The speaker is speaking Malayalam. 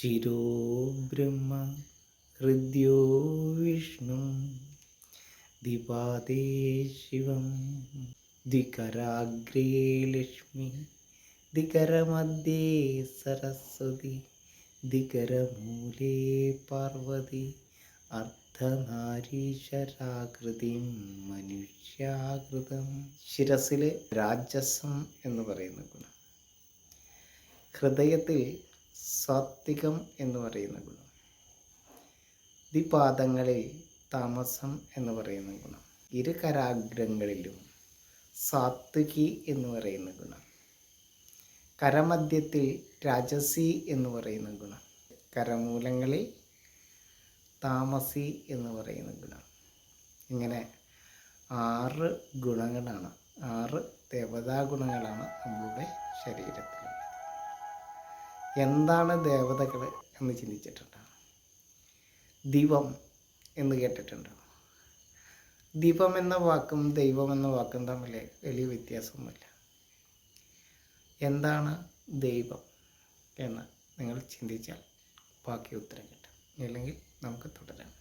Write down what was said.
ശിരോ ബ്രഹ്മ ഹൃദ്യോ വിഷ്ണു ദിപാദേ ശിവം ദ്വികരാഗ്രേ ലക്ഷ്മി ദികരമധ്യേ സരസ്വതി ദികരമൂലേ പാർവതി അർദ്ധനാരീശ്വരാകൃതിം മനുഷ്യാകൃതം. ശിരസിൽ രാജസം എന്ന് പറയുന്ന ഗുണം, ഹൃദയത്തിൽ സാത്വികം എന്ന് പറയുന്ന ഗുണം, ദ്വിപാദങ്ങളിൽ താമസം എന്ന് പറയുന്ന ഗുണം, ഇരു കരാഗ്രങ്ങളിലും സാത്വികി എന്ന് പറയുന്ന ഗുണം, കരമധ്യത്തിൽ രാജസി എന്ന് പറയുന്ന ഗുണം, കരമൂലങ്ങളിൽ താമസി എന്ന് പറയുന്ന ഗുണം. ഇങ്ങനെ 6 ഗുണങ്ങളാണ്, 6 ദേവതാ ഗുണങ്ങളാണ് നമ്മളുടെ ശരീരത്തിലുള്ളത്. എന്താണ് ദേവതകൾ എന്ന് ചിന്തിച്ചിട്ടുണ്ടോ? ദിവം എന്ന് കേട്ടിട്ടുണ്ടോ? ദിവം എന്ന വാക്കും ദൈവം എന്ന വാക്കും തമ്മിൽ വലിയ വ്യത്യാസമൊന്നുമില്ല. എന്താണ് ദൈവം എന്ന് നിങ്ങൾ ചിന്തിച്ചാൽ ബാക്കി ഉത്തരം കിട്ടും. അല്ലെങ്കിൽ നമുക്ക് തുടരാം.